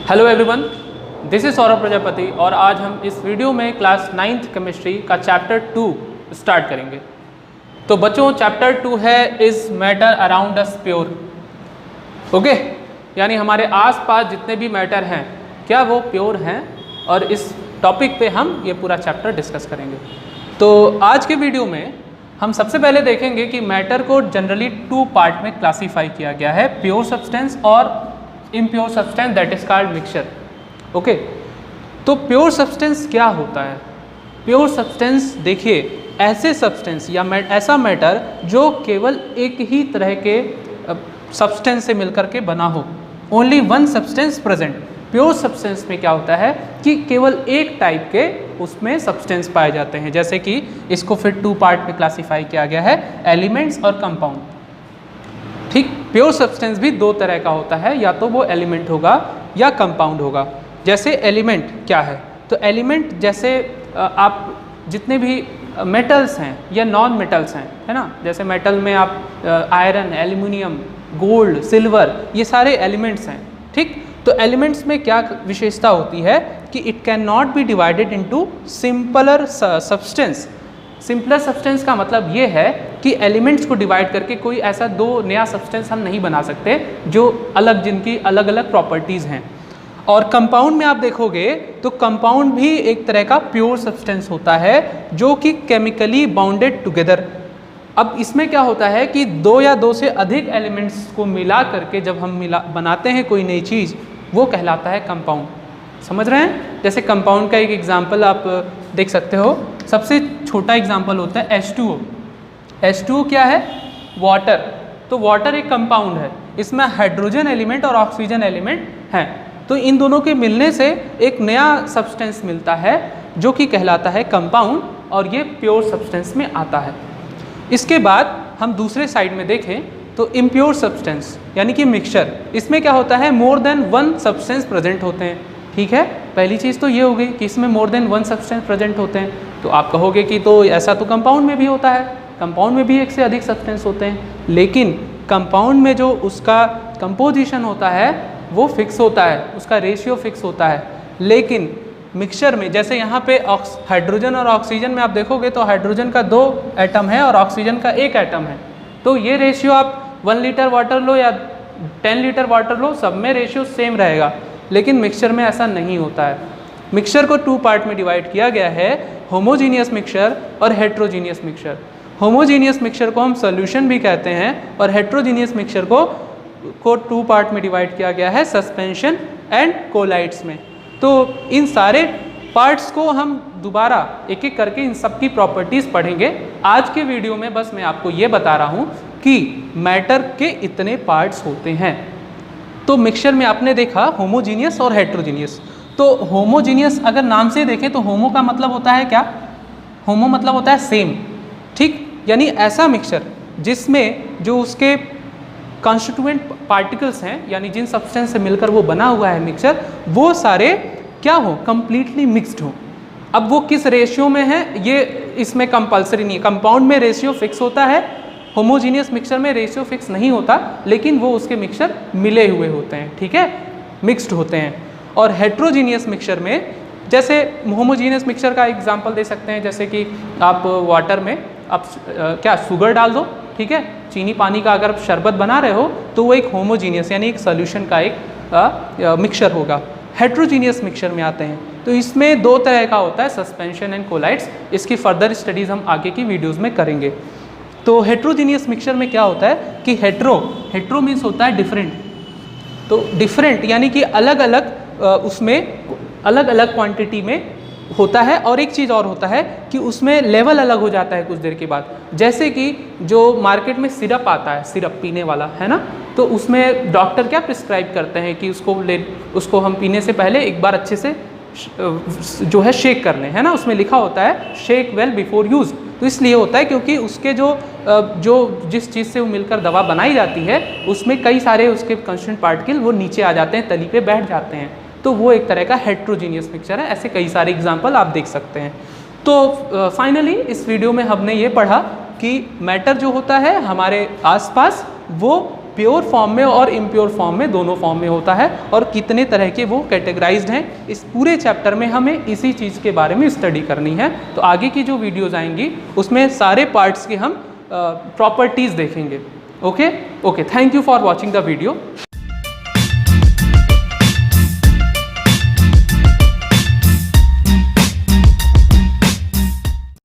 Hello everyone, this is Saurabh Prajapati और आज हम इस वीडियो में क्लास 9th केमिस्ट्री का चैप्टर 2 स्टार्ट करेंगे। तो बच्चों, चैप्टर 2 है is matter around us pure. Okay, यानी हमारे आसपास जितने भी मैटर हैं क्या वो प्योर हैं, और इस टॉपिक पे हम ये पूरा चैप्टर डिस्कस करेंगे। तो आज के वीडियो में हम सबसे पहले देखेंगे कि मैटर को जनरली 2 पार्ट में क्लासीफाई किया गया है, प्योर सब्सटेंस और impure substance, that is called mixture. Okay, तो प्योर सब्सटेंस क्या होता है? प्योर सब्सटेंस देखिए, ऐसे सब्सटेंस या ऐसा मैटर जो केवल एक ही तरह के सब्सटेंस से मिलकर के बना हो, only one substance present. Pure substance में क्या होता है कि केवल एक टाइप के उसमें सब्सटेंस पाए जाते हैं, जैसे कि इसको फिर 2 पार्ट में क्लासीफाई किया गया है, एलिमेंट्स और कंपाउंड। ठीक, प्योर सब्सटेंस भी 2 तरह का होता है, या तो वो एलिमेंट होगा या कंपाउंड होगा। जैसे एलिमेंट क्या है, तो एलिमेंट जैसे आप जितने भी मेटल्स हैं या नॉन मेटल्स हैं, है ना, जैसे मेटल में आप आयरन, एल्युमिनियम, गोल्ड, सिल्वर, ये सारे एलिमेंट्स हैं। ठीक, तो एलिमेंट्स में क्या विशेषता होती है कि it can not be divided into simpler substance. Simpler substance का मतलब ये है कि एलिमेंट्स को डिवाइड करके कोई ऐसा 2 नया सब्सटेंस हम नहीं बना सकते जो अलग, जिनकी अलग अलग प्रॉपर्टीज़ हैं। और कंपाउंड में आप देखोगे तो कंपाउंड भी एक तरह का प्योर सब्सटेंस होता है जो कि केमिकली बाउंडेड टुगेदर। अब इसमें क्या होता है कि 2 या 2 से अधिक एलिमेंट्स को मिला करके जब हम बनाते हैं कोई नई चीज़, वो कहलाता है कंपाउंड। समझ रहे हैं? जैसे कंपाउंड का एक एग्जांपल आप देख सकते हो, सबसे छोटा एग्जांपल होता है H2O। H2O क्या है? वाटर। तो वाटर एक कंपाउंड है, इसमें हाइड्रोजन एलिमेंट और ऑक्सीजन एलिमेंट हैं। तो इन दोनों के मिलने से एक नया सब्सटेंस मिलता है जो कि कहलाता है कंपाउंड, और ये प्योर सब्सटेंस में आता है। इसके बाद हम दूसरे साइड में देखें तो इम्प्योर सब्सटेंस यानी कि मिक्सचर। इसमें क्या होता है, मोर देन 1 सब्सटेंस प्रेजेंट होते हैं। ठीक है, पहली चीज़ तो ये हो गई कि इसमें मोर देन 1 सब्सटेंस प्रेजेंट होते हैं। तो आप कहोगे कि तो ऐसा तो कंपाउंड में भी होता है, कंपाउंड में भी 1 से अधिक सब्सटेंस होते हैं, लेकिन कंपाउंड में जो उसका कंपोजिशन होता है वो फिक्स होता है, उसका रेशियो फिक्स होता है। लेकिन मिक्सचर में जैसे यहाँ पे हाइड्रोजन और ऑक्सीजन में आप देखोगे तो हाइड्रोजन का 2 एटम है और ऑक्सीजन का 1 एटम है। तो ये रेशियो आप 1 लीटर वाटर लो या 10 लीटर वाटर लो, सब में रेशियो सेम रहेगा। लेकिन मिक्सचर में ऐसा नहीं होता है। मिक्सचर को 2 पार्ट में डिवाइड किया गया है, होमोजीनियस मिक्सचर और हेट्रोजीनियस मिक्सचर। होमोजीनियस मिक्सचर को हम सॉल्यूशन भी कहते हैं, और हेट्रोजीनियस मिक्सचर को 2 पार्ट में डिवाइड किया गया है, सस्पेंशन एंड कोलाइड्स में। तो इन सारे पार्ट्स को हम दोबारा एक एक करके इन सब की प्रॉपर्टीज़ पढ़ेंगे। आज के वीडियो में बस मैं आपको ये बता रहा हूँ कि मैटर के इतने पार्ट्स होते हैं। तो मिक्सचर में आपने देखा होमोजीनियस और हेट्रोजीनियस। तो होमोजीनियस अगर नाम से देखें तो होमो का मतलब होता है क्या? होमो मतलब होता है सेम। ठीक, यानी ऐसा मिक्सचर जिसमें जो उसके कॉन्स्टिट्यूएंट पार्टिकल्स हैं, यानी जिन सब्सटेंस से मिलकर वो बना हुआ है मिक्सचर, वो सारे क्या हो, कंप्लीटली मिक्स्ड हो। अब वो किस रेशियो में है ये इसमें कंपल्सरी नहीं है। कंपाउंड में रेशियो फिक्स होता है, होमोजीनियस मिक्सचर में रेशियो फिक्स नहीं होता, लेकिन वो उसके मिक्सचर मिले हुए होते हैं। ठीक है, मिक्स्ड होते हैं। और हेट्रोजीनियस मिक्सचर में, जैसे होमोजीनियस मिक्सचर का एग्जांपल दे सकते हैं, जैसे कि आप वाटर में आप क्या शुगर डाल दो, ठीक है, चीनी पानी का अगर शरबत बना रहे हो तो वो एक होमोजीनियस यानी एक सॉल्यूशन का एक मिक्सचर होगा। हेट्रोजीनियस मिक्सचर में आते हैं तो इसमें 2 तरह का होता है, सस्पेंशन एंड कोलाइड्स। इसकी फर्दर स्टडीज़ हम आगे की वीडियोज़ में करेंगे। तो हेट्रोजीनियस मिक्सचर में क्या होता है कि हेट्रो मीन्स होता है डिफरेंट। तो डिफरेंट यानी कि अलग अलग उसमें अलग अलग क्वांटिटी में होता है। और एक चीज़ और होता है कि उसमें लेवल अलग हो जाता है कुछ देर के बाद। जैसे कि जो मार्केट में सिरप आता है, सिरप पीने वाला, है ना, तो उसमें डॉक्टर क्या प्रिस्क्राइब करते हैं कि उसको हम पीने से पहले एक बार अच्छे से जो है शेक कर लें, है ना। उसमें लिखा होता है शेक वेल बिफोर यूज। तो इसलिए होता है क्योंकि उसके जो जिस चीज़ से वो मिलकर दवा बनाई जाती है उसमें कई सारे उसके कंस्टिट्यूएंट पार्टिकल वो नीचे आ जाते हैं, तली पे बैठ जाते हैं। तो वो एक तरह का हेट्रोजीनियस मिक्सचर है। ऐसे कई सारे एग्जाम्पल आप देख सकते हैं। तो फाइनली इस वीडियो में हमने ये पढ़ा कि मैटर जो होता है हमारे आसपास वो प्योर फॉर्म में और इम्प्योर फॉर्म में, दोनों फॉर्म में होता है, और कितने तरह के वो कैटेगराइज्ड हैं। इस पूरे चैप्टर में हमें इसी चीज़ के बारे में स्टडी करनी है। तो आगे की जो वीडियोज़ आएंगी उसमें सारे पार्ट्स के हम प्रॉपर्टीज़ देखेंगे। Okay, thank you for watching the video.